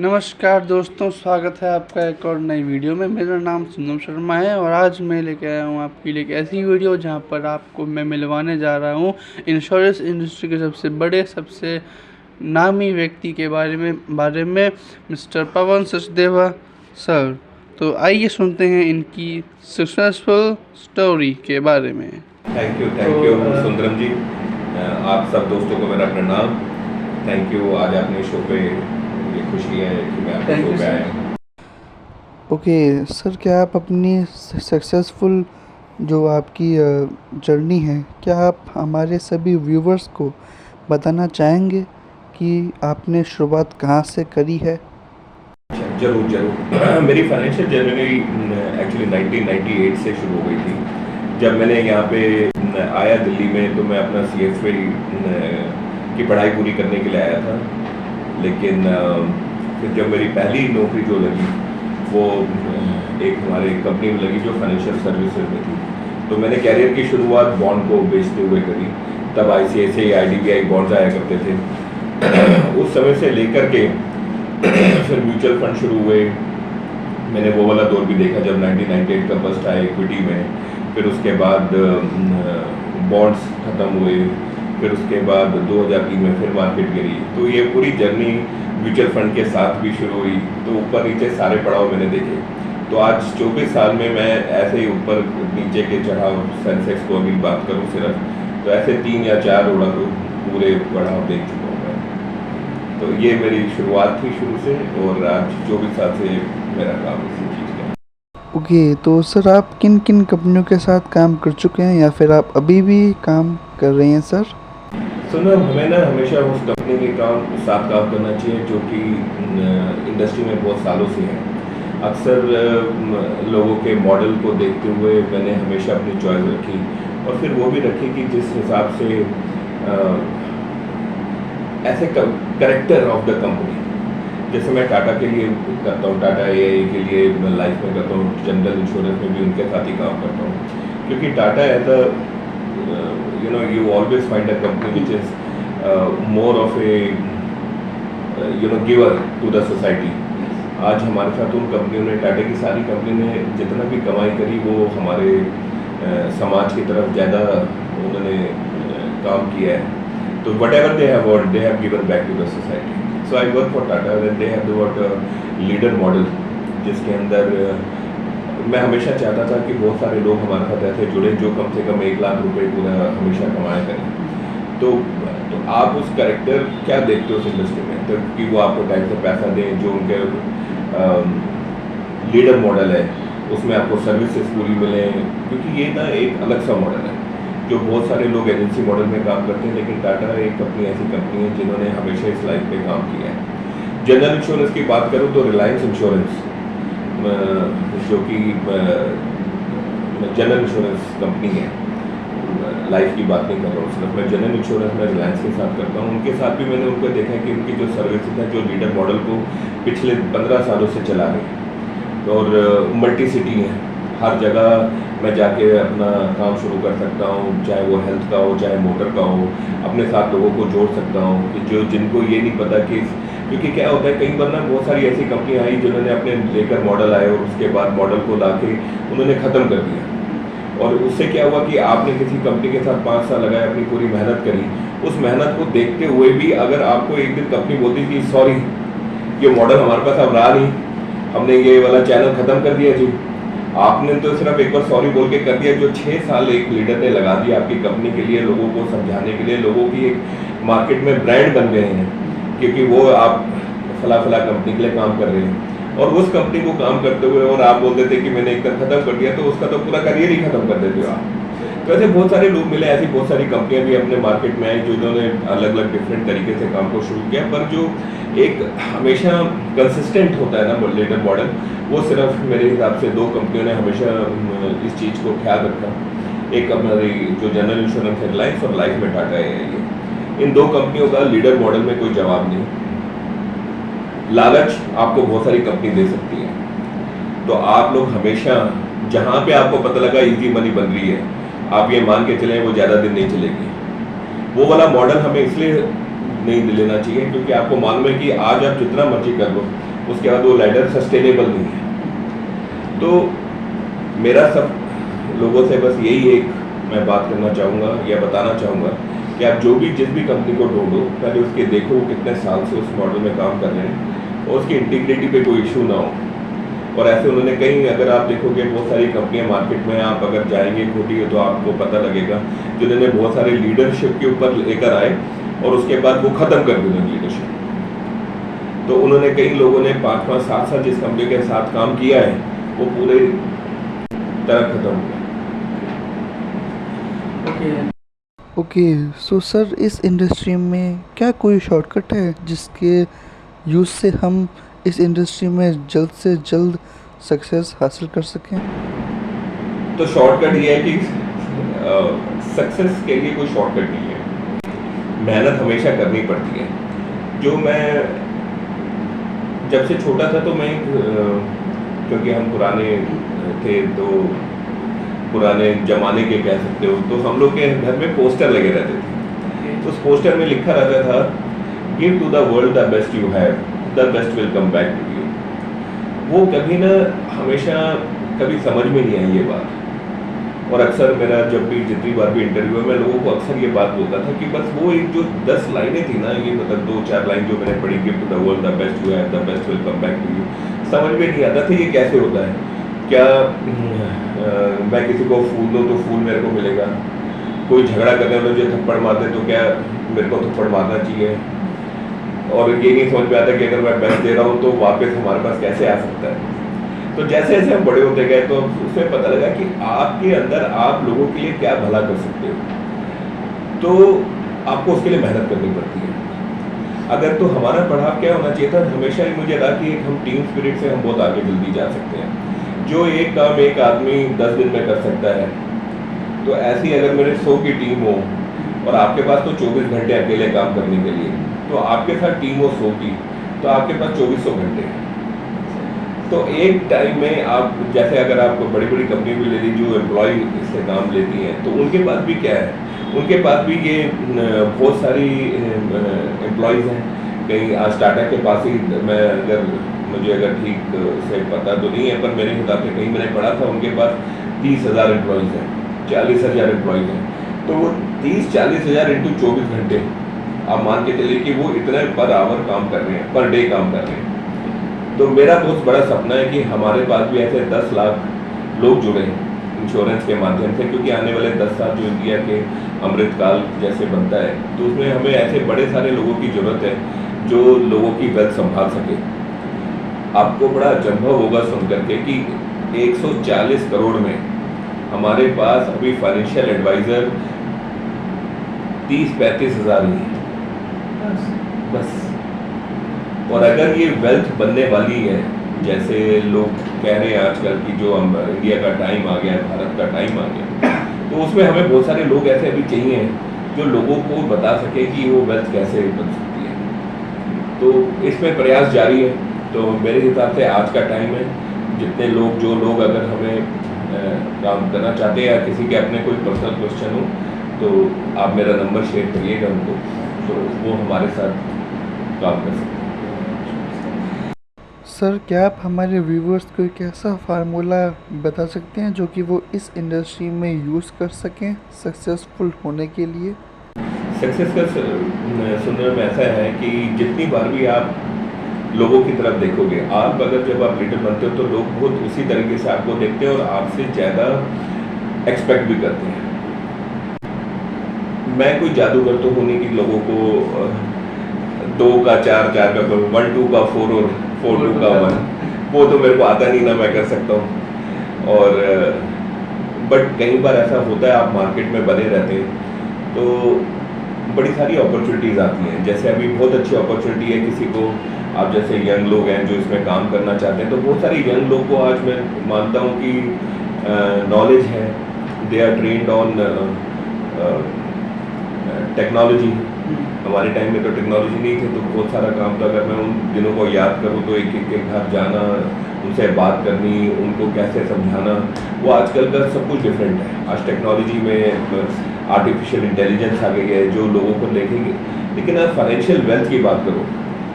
नमस्कार दोस्तों, स्वागत है आपका एक और नई वीडियो में। मेरा नाम सुनम शर्मा है और आज मैं लेके आया हूँ आपके लिए एक ऐसी वीडियो जहाँ पर आपको मैं मिलवाने जा रहा हूँ इंश्योरेंस इंडस्ट्री के सबसे बड़े, सबसे नामी व्यक्ति के बारे में मिस्टर पवन सचदेवा सर। तो आइए सुनते हैं इनकी सक्सेसफुल स्टोरी के बारे में। थैंक यू सुंदरम जी। आप सब दोस्तों को मेरा प्रणाम। थैंक यू, आज आपने शो पे ये खुशी है कि मैं आपके शो पे आया। ओके सर, क्या आप अपनी सक्सेसफुल जो आपकी जर्नी है, क्या आप हमारे सभी व्यूवर्स को बताना चाहेंगे कि आपने शुरुआत कहाँ से करी है? जरूर मेरी फाइनेंशियल जर्नी एक्चुअली 1998 से शुरू हो गई थी। जब मैंने यहाँ पे आया दिल्ली में तो मैं अपना CFA की पढ़ाई पूरी करने के लिए आया था, लेकिन फिर जब मेरी पहली नौकरी जो लगी वो एक हमारे कंपनी में लगी जो फाइनेंशियल सर्विसेज में थी। तो मैंने कैरियर की शुरुआत बॉन्ड को बेचते हुए करी। तब ICICI IDBI बॉन्ड्स आया करते थे। उस समय से लेकर के फिर म्यूचुअल फंड शुरू हुए। मैंने वो वाला दौर भी देखा जब 1998 का बस्ट आया इक्विटी में। फिर उसके बाद बॉन्ड्स ख़त्म हुए। फिर उसके बाद 2003 में फिर मार्केट गिरी। तो ये पूरी जर्नी म्यूचुअल फंड के साथ भी शुरू हुई। तो ऊपर नीचे सारे पड़ाव मैंने देखे। तो आज 24 साल में मैं ऐसे ही ऊपर नीचे के चढ़ाव, सेंसेक्स को अभी बात करूँ सिर्फ, तो ऐसे 3 या 4 पूरे पड़ाव देख चुका हूँ मैं। तो ये मेरी शुरुआत थी शुरू से, और आज 24 साल से मेरा काम इसी चीज़ का। ओके, तो सर आप किन किन कंपनियों के साथ काम कर चुके हैं या फिर आप अभी भी काम कर रहे हैं सर? सुनो, हमें ना हमेशा उस कंपनी के साथ काम करना चाहिए जो कि इंडस्ट्री में बहुत सालों से है। अक्सर लोगों के मॉडल को देखते हुए मैंने हमेशा अपनी चॉइस रखी, और फिर वो भी रखी कि जिस हिसाब से ऐसे करेक्टर ऑफ द कंपनी, जैसे मैं टाटा के लिए करता हूँ, टाटा AIA के लिए मैं लाइफ में करता हूँ, जनरल इंश्योरेंस में भी उनके साथ ही काम करता हूँ। क्योंकि Tata as a you always find a company which is more of a giver to the society. आज हमारे साथ उन कंपनियों ने, टाटा की सारी कंपनी ने जितना भी कमाई करी वो हमारे समाज की तरफ ज़्यादा उन्होंने काम किया है। तो whatever they have earned, they have given back to the society. So I work for Tata and they have got a leader model, जिसके अंदर मैं हमेशा चाहता था कि बहुत सारे लोग हमारे साथ ऐसे जुड़े जो कम से कम 1 लाख रुपए पूरा हमेशा कमाया करें। तो आप उस कैरेक्टर क्या देखते हो उस इंडस्ट्री में, तो कि वो आपको टाइम से पैसा दें, जो उनके लीडर मॉडल है उसमें आपको सर्विसेज पूरी मिले। क्योंकि ये ना एक अलग सा मॉडल है जो बहुत सारे लोग एजेंसी मॉडल में काम करते हैं, लेकिन टाटा एक अपनी ऐसी कंपनी है जिन्होंने हमेशा इस लाइन पे काम किया है। जनरल इंश्योरेंस की बात करूँ तो रिलायंस इंश्योरेंस, जो कि जनरल इंश्योरेंस कंपनी है, लाइफ की बात नहीं कर रहा हूँ सिर्फ, मैं जनरल इंश्योरेंस में रिलायंस के साथ करता हूँ। उनके साथ भी मैंने उनको देखा है कि उनकी जो सर्विसेज है, जो लीडर मॉडल को पिछले 15 सालों से चला रहे हैं, और मल्टी सिटी है, हर जगह मैं जाके अपना काम शुरू कर सकता हूँ, चाहे वो हेल्थ का हो चाहे मोटर का हो। अपने साथ लोगों को जोड़ सकता हूँ कि जो जिनको ये नहीं पता कि, क्योंकि क्या होता है कई बार ना बहुत सारी ऐसी कंपनियाँ आई जिन्होंने अपने लेकर मॉडल आए और उसके बाद मॉडल को ला के उन्होंने ख़त्म कर दिया। और उससे क्या हुआ कि आपने किसी कंपनी के साथ 5 साल लगाए, अपनी पूरी मेहनत करी, उस मेहनत को देखते हुए भी अगर आपको एक दिन कंपनी बोलती कि सॉरी ये मॉडल हमारे पास अब रहा नहीं, हमने ये वाला चैनल ख़त्म कर दिया जी, आपने तो सिर्फ एक बार सॉरी बोल के कर दिया। जो 6 साल एक लीडर ने लगा दिया आपकी कंपनी के लिए, लोगों को समझाने के लिए, लोगों की एक मार्केट में ब्रांड बन गए हैं क्योंकि वो आप फला कंपनी के लिए काम कर रहे हैं, और उस कंपनी को काम करते हुए और आप बोल देते कि मैंने एकदम खत्म कर दिया, तो उसका तो पूरा करियर ही खत्म कर देते हो आप। तो ऐसे बहुत सारे लोग मिले, ऐसी बहुत सारी कंपनियां भी अपने मार्केट में आई जो इन्होंने अलग अलग डिफरेंट तरीके से काम को शुरू किया, पर जो एक हमेशा कंसिस्टेंट होता है ना लीडर मॉडल, वो सिर्फ मेरे हिसाब से 2 कंपनियों ने हमेशा इस चीज़ को ख्याल रखा। एक हमारी जो जनरल इंश्योरेंस है रिलायंस, और लाइफ में टाटा है। इन 2 कंपनियों का लीडर मॉडल में कोई जवाब नहीं। लालच आपको बहुत सारी कंपनी दे सकती है, तो आप लोग हमेशा जहाँ पे आपको पता लगा इजी मनी बन रही है, आप ये मान के चलें वो ज़्यादा दिन नहीं चलेगी। वो वाला मॉडल हमें इसलिए नहीं लेना चाहिए क्योंकि आपको मालूम है कि आज आप जितना मर्जी कर लो, उसके बाद वो लैडर सस्टेनेबल नहीं है। तो मेरा सब लोगों से बस यही एक मैं बात करना चाहूँगा या बताना चाहूँगा कि आप जो भी जिस भी कंपनी को ढूंढो, पहले उसके देखो वो कितने साल से उस मॉडल में काम कर रहे हैं और उसकी इंटीग्रिटी पे कोई इशू ना हो। और ऐसे उन्होंने कहीं, अगर आप देखोगे बहुत सारी कंपनियां मार्केट में, आप अगर जाएंगे खोटी तो आपको पता लगेगा, जिन्होंने बहुत सारे लीडरशिप के ऊपर लेकर आए और उसके बाद वो ख़त्म कर दी उन्होंने लीडरशिप। तो उन्होंने, कई लोगों ने 5-5 7 साल जिस कंपनी के साथ काम किया है वो पूरे तरह ख़त्म हो गया। ओके, सो सर इस इंडस्ट्री में क्या कोई शॉर्टकट है जिसके यूज़ से हम इस इंडस्ट्री में जल्द से जल्द सक्सेस हासिल कर सकें? तो शॉर्टकट ये है कि सक्सेस के लिए कोई शॉर्टकट नहीं है, मेहनत हमेशा करनी पड़ती है। जो मैं जब से छोटा था तो मैं क्योंकि हम पुराने थे तो पुराने ज़माने के कह सकते हो, तो हम लोग के घर में पोस्टर लगे रहते थे। तो उस पोस्टर में लिखा रहता था, give to the world the best you have, the best will come back to you. वो कभी ना, हमेशा कभी समझ में नहीं आई ये बात। और अक्सर मेरा जब भी, जितनी बार भी इंटरव्यू में, मैं लोगों को अक्सर ये बात बोलता था कि बस वो एक जो 10 लाइनें थी ना, ये मतलब 2-4 लाइन जो मैंने पढ़ी, give to the world the best you have, the best will come back to you, समझ में नहीं आता था ये कैसे होता है। क्या मैं किसी को फूल दूँ तो फूल मेरे को मिलेगा, कोई झगड़ा करने वाले जो थप्पड़ मार दे तो क्या मेरे को थप्पड़ मारना चाहिए, और ये नहीं समझ में आता कि अगर मैं बेस्ट दे रहा हूँ तो वापस हमारे पास कैसे आ सकता है। तो जैसे जैसे हम बड़े होते गए तो उसमें पता लगा कि आपके अंदर आप लोगों के लिए क्या भला कर सकते हो, तो आपको उसके लिए मेहनत करनी पड़ती है। अगर तो हमारा पढ़ाव क्या होना चाहिए था, हमेशा ही मुझे लगा कि हम टीम स्पिरिट से हम बहुत आगे जल्दी जा सकते हैं। जो एक काम एक आदमी 10 दिन में कर सकता है, तो ऐसी अगर मेरे 100 की टीम हो और आपके पास तो 24 घंटे अकेले काम करने के लिए, तो आपके साथ टीम हो 100 की, तो आपके पास 2400 घंटे हैं। तो एक टाइम में आप, जैसे अगर आप बड़ी बड़ी कंपनी भी ले लीजिए जो एम्प्लॉय इससे काम लेती हैं, तो उनके पास भी क्या है, उनके पास भी ये बहुत सारी एम्प्लॉयज़ हैं। कहीं आज टाटा के पास ही, मैं मुझे अगर ठीक से पता तो नहीं है, पर मेरे हिसाब से कहीं मैंने पढ़ा था उनके पास 30,000 एम्प्लॉयज़ हैं, 40,000 एम्प्लॉयज़ हैं। तो वो 30-40 हज़ार इंटू 24 घंटे, आप मान के चलिए कि वो इतने पर आवर काम कर रहे हैं, पर डे काम कर रहे हैं। तो मेरा बहुत बड़ा सपना है कि हमारे पास भी ऐसे 10 लाख लोग जुड़े इंश्योरेंस के माध्यम से, क्योंकि आने वाले 10 साल जो इंडिया के अमृतकाल जैसे बनता है, तो उसमें हमें ऐसे बड़े सारे लोगों की ज़रूरत है जो लोगों की वेल्थ संभाल सके। आपको बड़ा अचंभव होगा सुन करके कि 140 करोड़ में हमारे पास अभी फाइनेंशियल एडवाइज़र 30-35 हज़ार ही हैं बस। और अगर ये वेल्थ बनने वाली है, जैसे लोग कह रहे हैं आजकल की, जो इंडिया का टाइम आ गया है, भारत का टाइम आ गया, तो उसमें हमें बहुत सारे लोग ऐसे अभी चाहिए जो लोगों को बता सके कि वो वेल्थ कैसे बन सकती है। तो इसमें प्रयास जारी है। तो मेरे हिसाब से आज का टाइम है, जितने लोग, जो लोग अगर हमें काम करना चाहते हैं या किसी के अपने कोई पर्सनल क्वेश्चन हो, तो आप मेरा नंबर शेयर करिएगा उनको, तो वो हमारे साथ काम कर सकते हैं। सर क्या आप हमारे व्यूवर्स को एक ऐसा फार्मूला बता सकते हैं जो कि वो इस इंडस्ट्री में यूज़ कर सकें सक्सेसफुल होने के लिए? सक्सेस का सुनने में ऐसा है कि जितनी बार भी आप लोगों की तरफ देखोगे, आप अगर जब आप लीडर बनते हो तो लोग बहुत उसी तरीके से आपको देखते हैं और आपसे ज़्यादा एक्सपेक्ट भी करते हैं। मैं कोई जादूगर तो होने की लोगों को 2 का 4, 4 का 1, 2 का 4 और 4, 2 का 1, वो तो मेरे को आता नहीं ना मैं कर सकता हूँ। और बट कई बार ऐसा होता है, आप मार्केट में बने रहते हैं तो बड़ी सारी अपॉर्चुनिटीज़ आती हैं। जैसे अभी बहुत अच्छी अपॉर्चुनिटी है किसी को, आप जैसे यंग लोग हैं जो इसमें काम करना चाहते हैं, तो बहुत सारे यंग लोग को आज मैं मानता हूँ कि नॉलेज है, they are trained on technology. हमारे टाइम में तो टेक्नोलॉजी नहीं थी, तो बहुत सारा काम था। अगर मैं उन दिनों को याद करूँ तो एक एक के घर जाना, उनसे बात करनी, उनको कैसे समझाना, वो आजकल का सब कुछ डिफरेंट है। आज टेक्नोलॉजी में आर्टिफिशियल इंटेलिजेंस आ गई है जो लोगों को देखेंगे। लेकिन आप फाइनेंशियल वेल्थ की बात करो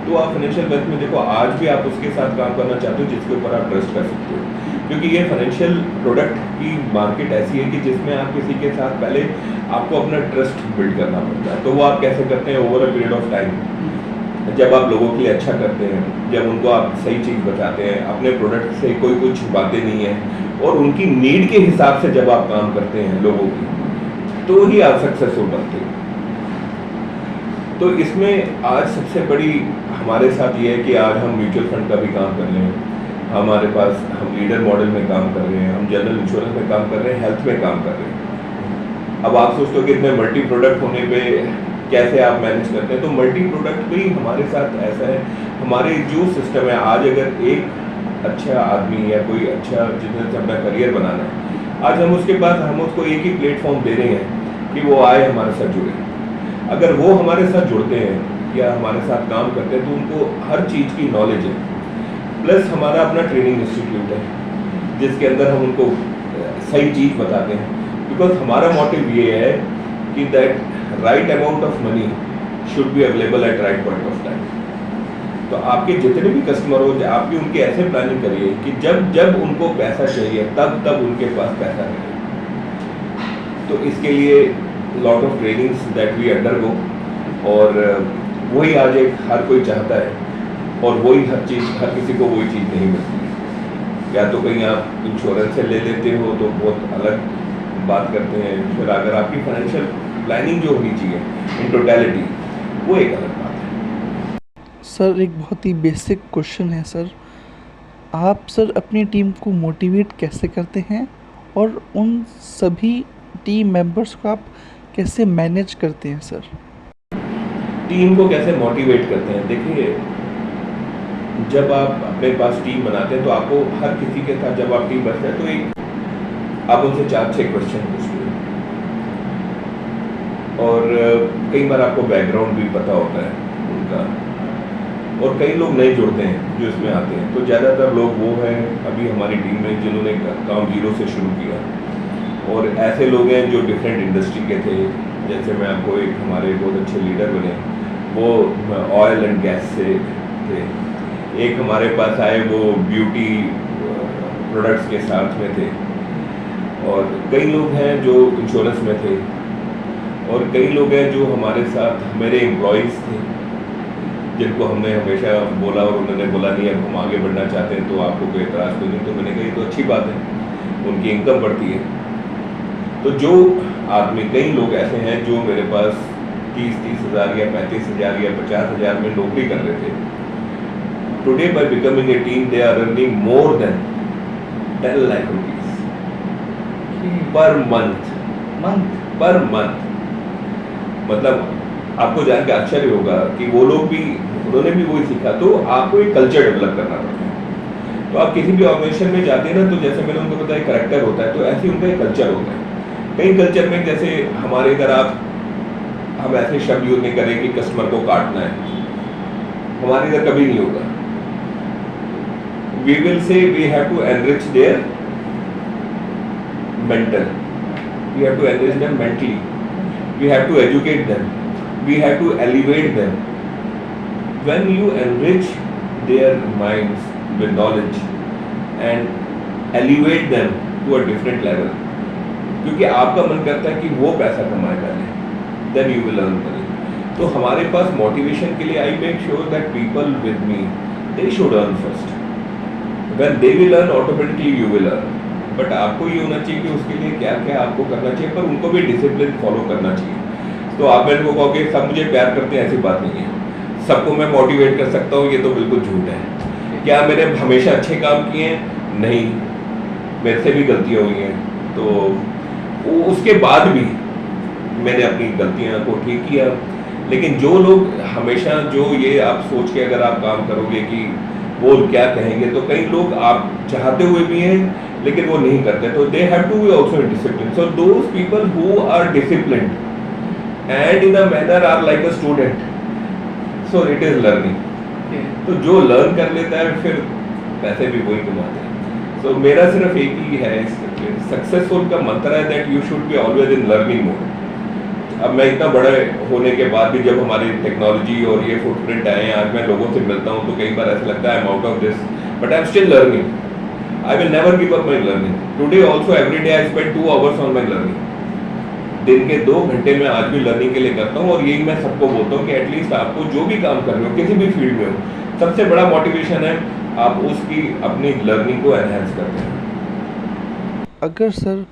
तो आप फाइनेंशियल वेल्थ में देखो आज भी आप उसके साथ काम करना चाहते हो जिसके ऊपर आप ट्रस्ट कर सकते हो, क्योंकि ये फाइनेंशियल प्रोडक्ट की मार्केट ऐसी है कि जिसमें आप किसी के साथ पहले आपको अपना ट्रस्ट बिल्ड करना पड़ता है। तो वो आप कैसे करते हैं? Over a period of time, जब आप लोगों के लिए अच्छा करते हैं, जब उनको आप सही चीज़ बताते हैं, अपने प्रोडक्ट से कोई कुछ बातें नहीं है और उनकी नीड के हिसाब से जब आप काम करते हैं लोगों की, तो ही आप सक्सेसफुल बनते हैं। तो इसमें आज सबसे बड़ी हमारे साथ ये है कि आज हम म्यूचुअल फंड का भी काम कर रहे हैं, हमारे पास हम लीडर मॉडल में काम कर रहे हैं, हम जनरल इंश्योरेंस में काम कर रहे हैं, हेल्थ में काम कर रहे हैं। अब आप सोचते हो कि इतने मल्टी प्रोडक्ट होने पे कैसे आप मैनेज करते हैं? तो मल्टी प्रोडक्ट भी हमारे साथ ऐसा है, हमारे जो सिस्टम है, आज अगर एक अच्छा आदमी या कोई अच्छा जिसने अपना करियर बनाना है, आज हम उसके पास हम उसको एक ही प्लेटफॉर्म दे रहे हैं कि वो आए हमारे साथ जुड़े। अगर वो हमारे साथ जुड़ते हैं या हमारे साथ काम करते हैं तो उनको हर चीज़ की नॉलेज है, प्लस हमारा अपना ट्रेनिंग इंस्टीट्यूट है जिसके अंदर हम उनको सही चीज़ बताते हैं, बिकॉज हमारा मोटिव ये है कि that right amount of money should be available at right point of time. तो आपके जितने भी कस्टमर हो, आप भी उनकी ऐसे प्लानिंग करिए कि जब जब उनको पैसा चाहिए तब तब उनके पास पैसा रहे। तो इसके लिए lot of trainings that we undergo, और वही आज एक हर कोई चाहता है, और वही हर किसी को वही चीज़ नहीं मिलती है। या तो कहीं आप इंश्योरेंस से ले लेते हो तो बहुत अलग बात करते हैं, फिर अगर आपकी फाइनेंशियल प्लानिंग जो होनी चाहिए इन टोटलिटी, वो एक अलग बात है। सर एक बहुत ही बेसिक क्वेश्चन है सर, आप सर अपनी टीम को मोटिवेट कैसे करते हैं और उन सभी टीम मेंबर्स को आप कैसे मैनेज करते हैं सर? टीम को कैसे मोटिवेट करते हैं? देखिए, जब आप अपने पास टीम बनाते हैं तो आपको हर किसी के साथ जब आप टीम बनाते हैं तो एक आप उनसे 4-6 क्वेश्चन पूछते हैं, और कई बार आपको बैकग्राउंड भी पता होता है उनका, और कई लोग नए जुड़ते हैं जो इसमें आते हैं। तो ज़्यादातर लोग वो हैं अभी हमारी टीम में जिन्होंने काम जीरो से शुरू किया, और ऐसे लोग हैं जो डिफरेंट इंडस्ट्री के थे। जैसे मैं आपको एक हमारे बहुत अच्छे लीडर बने, वो ऑयल एंड गैस से थे। एक हमारे पास आए वो ब्यूटी प्रोडक्ट्स के साथ में थे, और कई लोग हैं जो इंश्योरेंस में थे, और कई लोग हैं जो हमारे साथ मेरे एम्प्लॉयज़ थे जिनको हमने हमेशा बोला और उन्होंने बोला नहीं अब हम आगे बढ़ना चाहते हैं, तो आपको कोई एतराज़ तो नहीं। तो मैंने कहा ये तो अच्छी बात है, उनकी इनकम बढ़ती है। तो जो आदमी, कई लोग ऐसे हैं जो मेरे पास 30-30 हज़ार या 35 हज़ार या 50 हज़ार में नौकरी कर रहे थे, today by becoming a team they are earning more than 10 lakh rupees per month. मतलब आपको जान के आश्चर्य होगा कि वो लोग भी, उन्होंने भी वही सीखा। तो आपको एक कल्चर डेवलप करना पड़ता है। तो आप किसी भी ऑर्गेनाइजेशन में जाते हैं ना, तो जैसे मैंने उनको बताया करैक्टर होता है, तो ऐसे ही उनका एक कल्चर होता है। कई कल्चर में जैसे हमारे इधर हम ऐसे शब्द यूज नहीं करें कि कस्टमर को काटना है, हमारे इधर कभी नहीं होगा। We will say we have to enrich their mental, we have to enrich them mentally, we have to educate them, we have to elevate them. When you enrich their minds with knowledge and elevate them to a different level, क्योंकि आपका मन करता है कि वो पैसा कमाए पहले, then you will earn money. तो हमारे पास मोटिवेशन के लिए I make sure that people with me, they should earn first. When they will earn, automatically you will earn. But आपको ये होना चाहिए कि उसके लिए क्या क्या आपको करना चाहिए, पर उनको भी डिसिप्लिन फॉलो करना चाहिए। तो आप मेरे को कहोगे सब मुझे प्यार करते हैं, ऐसी बात नहीं है। सबको मैं मोटिवेट कर सकता हूँ, ये तो बिल्कुल झूठ है। क्या मैंने हमेशा अच्छे काम किए हैं? नहीं, मेरे से भी गलतियाँ हुई हैं। तो उसके बाद भी मैंने अपनी गलतियाँ को ठीक किया। लेकिन जो लोग हमेशा जो ये आप सोच के अगर आप काम करोगे कि वो क्या कहेंगे, तो कई लोग आप चाहते हुए भी हैं लेकिन वो नहीं करते। तो they have to be also discipline. So those people who are disciplined and in a manner are like a student, so it is learning. तो जो लर्न कर लेता है फिर पैसे भी वही कमाते हैं। So मेरा सिर्फ एक ही है सक्सेसफुल का मंत्र है that you should be always in learning mode. अब मैं इतना बड़ा होने के बाद भी जब हमारी टेक्नोलॉजी और ये फुटप्रिंट आए हैं, आज मैं लोगों से मिलता हूँ तो कई बार ऐसा लगता है I am out of this, but I am still learning. I will never give up my learning. Today also every day I spend 2 hours on my learning. दिन के 2 घंटे में आज भी लर्निंग के लिए करता हूँ, और यही मैं सबको बोलता हूँ कि एटलीस्ट आपको जो भी काम कर रहे हो, किसी भी फील्ड में हो, सबसे बड़ा मोटिवेशन है आप उसकी अपनी लर्निंग को एनहेंस करते हैं। अगर सर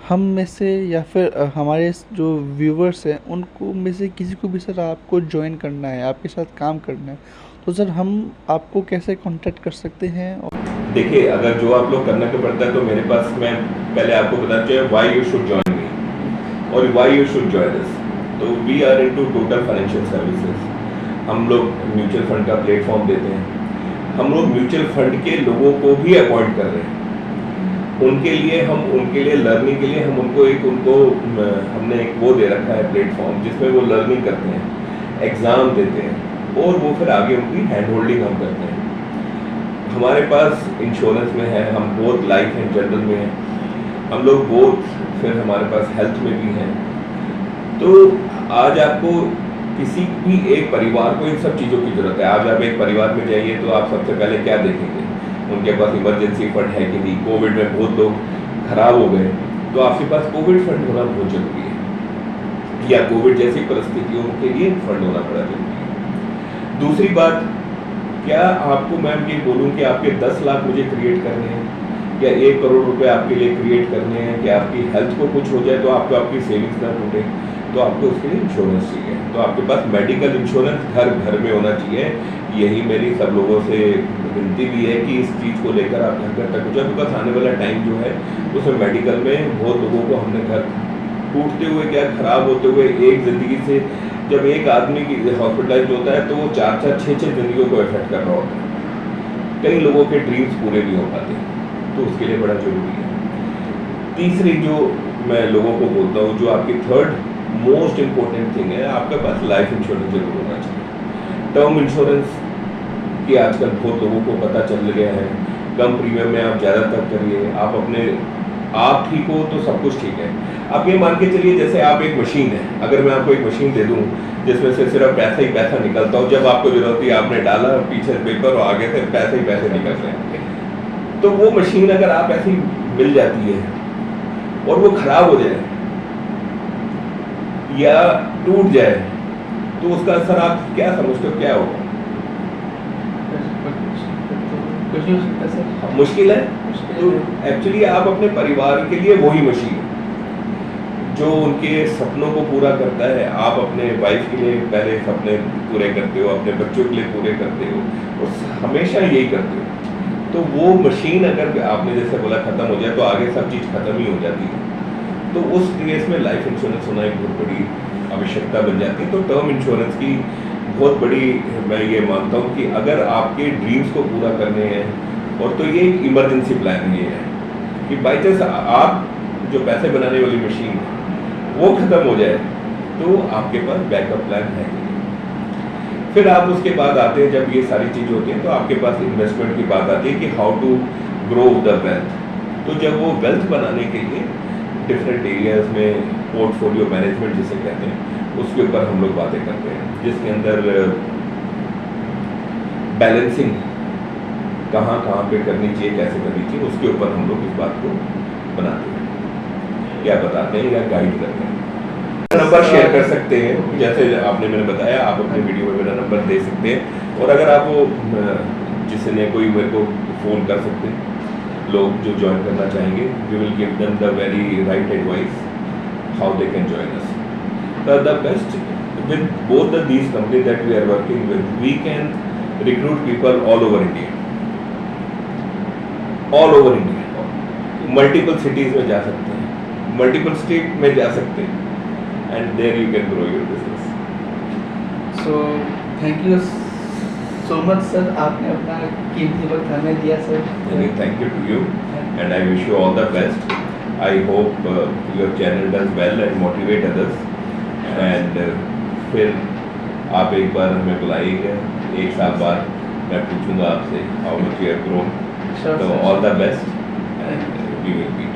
हम में से या फिर हमारे जो व्यूवर्स हैं उनको में से किसी को भी सर आपको ज्वाइन करना है, आपके साथ काम करना है, तो सर हम आपको कैसे कांटेक्ट कर सकते हैं? और देखिए, अगर जो आप लोग करना के पड़ता है तो मेरे पास, मैं पहले आपको बताना चाहिए why you should join me और why you should join us. तो we are into total financial services. हम लोग म्यूचुअल फंड का प्लेटफॉर्म देते हैं। हम लोग म्यूचुअल फंड के लोगों को भी अपॉइंट कर रहे हैं। उनके लिए लर्निंग के लिए हम हमने एक वो दे रखा है प्लेटफॉर्म, जिसमें वो लर्निंग करते हैं, एग्ज़ाम देते हैं, और वो फिर आगे उनकी हैंड होल्डिंग हम करते हैं। हमारे पास इंश्योरेंस में है, हम बोथ लाइफ एंड जनरल में हैं, हम लोग बोथ, फिर हमारे पास हेल्थ में भी हैं। तो आज आपको किसी भी एक परिवार को इन सब चीज़ों की ज़रूरत है। आज आप एक परिवार में जाइए तो आप सबसे पहले क्या देखेंगे, उनके पास इमरजेंसी फंड है कि नहीं। कोविड में बहुत लोग खराब हो गए, तो आपके पास कोविड फंड होना बहुत जरूरी है, या कोविड जैसी परिस्थितियों के लिए फंड होना बड़ा जरूरी है। दूसरी बात, क्या आपको मैम ये बोलूँ कि आपके 10 लाख मुझे क्रिएट करने हैं, या 1 करोड़ रुपए आपके लिए क्रिएट करने हैं, कि आपकी हेल्थ को कुछ हो जाए तो आपकी सेविंग्स ना टूटे, तो आपको उसके लिए इंश्योरेंस चाहिए। तो आपके पास मेडिकल इंश्योरेंस घर घर में होना चाहिए। यही मेरी सब लोगों से विनती भी है कि इस चीज़ को लेकर आप घर घर तक हो जाए, बिकॉज आने वाला टाइम जो है उसमें मेडिकल में बहुत लोगों को हमने घर टूटते हुए, क्या खराब होते हुए, एक ज़िंदगी से जब एक आदमी की हॉस्पिटलाइज होता है तो वो 4-4, 6-6 ज़िंदगियों को इफेक्ट कर रहा होता है। कई लोगों के ड्रीम्स पूरे नहीं हो पाते, तो उसके लिए बड़ा ज़रूरी है। तीसरी जो मैं लोगों को बोलता हूँ, जो आपकी थर्ड मोस्ट इम्पोर्टेंट थिंग है, आपके पास लाइफ इंश्योरेंस जरूर होना चाहिए। टर्म इंश्योरेंस की आजकल बहुत लोगों को पता चल गया है, कम प्रीमियम में आप ज़्यादातर करिए, आप ठीक हो तो सब कुछ ठीक है। आप ये मान के चलिए जैसे आप एक मशीन है, अगर मैं आपको एक मशीन दे दूँ जिसमें से सिर्फ पैसा ही पैसा निकलता हो, जब आपको जरूरत है आपने डाला पीछे पेपर और आगे से पैसे ही पैसे निकल रहे हैं, तो वो मशीन अगर आप ऐसी मिल जाती है और वो खराब हो जाए या टूट जाए, तो उसका असर आप क्या समझते हो, क्या होगा? मुश्किल है। तो एक्चुअली आप अपने परिवार के लिए वही मशीन जो उनके सपनों को पूरा करता है, आप अपने वाइफ के लिए पहले सपने पूरे करते हो, अपने बच्चों के लिए पूरे करते हो, और हमेशा यही करते हो। तो वो मशीन अगर आपने जैसे बोला खत्म हो जाए तो आगे सब चीज़ खत्म ही हो जाती है। तो उस केस में लाइफ इंश्योरेंस होना एक बहुत बड़ी आवश्यकता बन जाती है। तो टर्म इंश्योरेंस की बहुत बड़ी, मैं ये मानता हूँ कि अगर आपके ड्रीम्स को पूरा करने हैं, और तो ये एक इमरजेंसी प्लान ये है कि बाई चांस आप जो पैसे बनाने वाली मशीन है वो ख़त्म हो जाए तो आपके पास बैकअप प्लान है। फिर आप उसके बाद आते हैं, जब ये सारी चीज़ होती हैं तो आपके पास इन्वेस्टमेंट की बात आती है कि how to grow the wealth. तो जब वो वेल्थ बनाने के लिए डिफरेंट एरियाज में पोर्टफोलियो मैनेजमेंट जिसे कहते हैं, उसके ऊपर हम लोग बातें करते हैं, जिसके अंदर बैलेंसिंग कहाँ कहाँ पे करनी चाहिए, कैसे करनी चाहिए, उसके ऊपर हम लोग इस बात को बनाते हैं, या बताते हैं या गाइड करते हैं। नंबर शेयर कर सकते हैं, जैसे आपने मैंने बताया, आप अपने वीडियो में मेरा नंबर दे सकते हैं, और अगर आप वो जिसने कोई मेरे को फ़ोन कर सकते हैं, लोग जो ज्वाइन करना चाहेंगे, we will give them the very right advice how they can join us. The best with both these company that we are working with, we can recruit people all over India, multiple cities में जा सकते हैं, multiple state में जा सकते हैं, and there you can grow your business. So thank you so much sir, आपने अपना कीमती वक्त हमें दिया sir. Thank you to you, and I wish you all the best. I hope your channel does well and motivate others. And फिर आप एक बार हमें बुलाइएगा, 1 साल बाद मैं पूछूंगा आपसे how much you have grown. Sure, So sir. all the best, and we will be